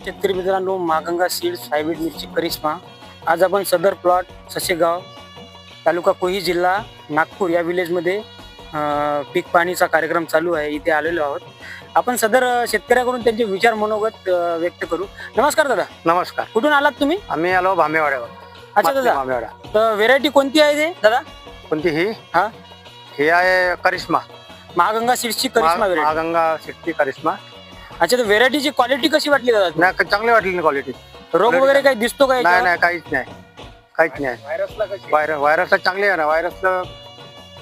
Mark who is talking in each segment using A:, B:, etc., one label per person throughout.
A: शेतकरी मित्रांनो, मागंगा seeds hybrid मिरची करिश्मा. आज आपण सदर प्लॉट ससेगाव तालुका कोही जिल्हा नागपूर या विलेजमध्ये पीक पाणीचा कार्यक्रम चालू आहे. इथे आलेलो आहोत. आपण सदर शेतकऱ्याकडून त्यांचे विचार मनोगत व्यक्त करू. नमस्कार दादा.
B: नमस्कार.
A: कुठून आलात तुम्ही?
B: आम्ही आलो भामेवाड्यावर.
A: अच्छा दादा.
B: भामेवाडा.
A: तर व्हेरायटी कोणती आहे ते दादा?
B: कोणती ही?
A: हा,
B: ही आहे करिश्मा.
A: मागंगा सीड्सची करिश्मा व्हेरायटी.
B: मागंगा सिट्टी करिश्मा.
A: अच्छा, तर व्हेरायटीची क्वालिटी कशी वाटली दादा?
B: नाही चांगली वाटली ना क्वालिटी.
A: रोग वगैरे काही दिसतो का
B: नाही
A: याच्यावर?
B: नाही काहीच नाही. काहीच नाही. व्हायरसला चांगली आहे ना. व्हायरसला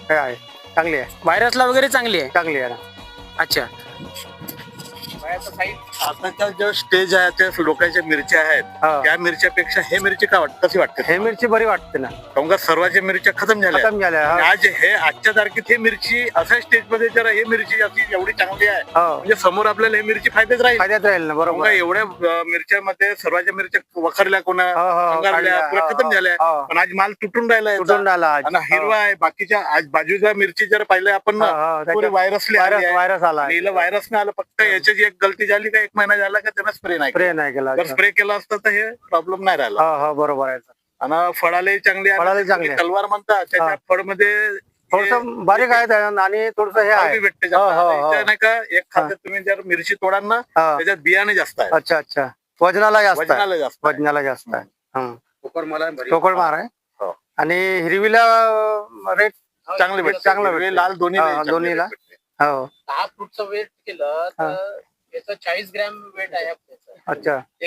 B: काय आहे चांगली आहे.
A: व्हायरसला वगैरे चांगली आहे.
B: चांगली आहे ना.
A: अच्छा.
C: आताच्या जो स्टेज आहे त्या लोकांच्या मिरच्या आहेत
B: हा.
C: त्या मिरच्यापेक्षा हे मिरची का वाटत कशी वाटते?
B: हे मिरची बरी वाटते ना.
C: कारण का सर्वांच्या मिरच्या खतम झाल्या आहेत.
B: खतम झाल्या.
C: आणि
B: हा.
C: आज हे आजच्या तारखेत हे मिरची अशा स्टेज मध्ये जर हे मिरची अशी एवढी चांगली आहे
B: हो.
C: म्हणजे समोर आपल्याला हे मिरची फायद्यात राहील.
B: फायद्यात राहील ना.
C: कारण
B: बरोबर
C: का
B: आहे.
C: एवढ्या मिरच्यामध्ये सर्वांच्या मिरच्या वखरल्या कोणा
B: हो, हो,
C: अंगारल्या,
B: काढल्या.
C: पुऱ्या खतम
B: हो,
C: झाल्या.
B: हो.
C: पण आज माल तुटून राहिला याचा.
B: तुटून राहिला आज.
C: आणि हिरवा आहे. बाकीच्या आज बाजूच्या मिरची जर पाहिलं आपण
B: हो, हो,
C: पुरे
B: त्याच्यात
C: व्हायरसले
B: व्हायरस आला.
C: व्हायरस नाही आलं. फक्त याची एक गलती झाली का 1 महिना झाला का त्यानं स्प्रे नाही
B: स्प्रे
C: केला.
B: नाही केला.
C: जर स्प्रे केला असता तर हे प्रॉब्लेम नाही राहिला.
B: हो हो बरोबर आहे.
C: आणि फळाले चांगले आहे.
B: फळाले चांगले आहे.
C: तलवार म्हणतात त्याच्या
B: हा.
C: फळमध्ये
B: थोडस बारीक आहे त्याच्यात आणि थोडस हे आहे.
C: भेटते
B: हो, हो, हो.
C: इथं नाही का एक खात्यात तुम्ही जर मिरची तोडाल ना
B: हा.
C: त्याच्यात बियाणे जास्त आहे.
B: अच्छा अच्छा. वजनाला जास्त आहे.
C: वजनाला जास्त आहे.
B: वजनाला जास्त आहे. हं.
C: चांगले
B: ठोकळ मार आहे.
C: हो.
B: आणि हिरवीला रेट
C: भेटते.
B: चांगलं
C: हिरवे,
B: भेटते.
C: लाल दोन्ही
B: हा,
C: चांगले
B: दोन्हीला.
C: भेटते.
B: हो.
D: 10 फ्रूटचं वेट केलं तर याचं 40 ग्रॅम वेट आहे आपल्याचं.
B: अच्छा.
D: 1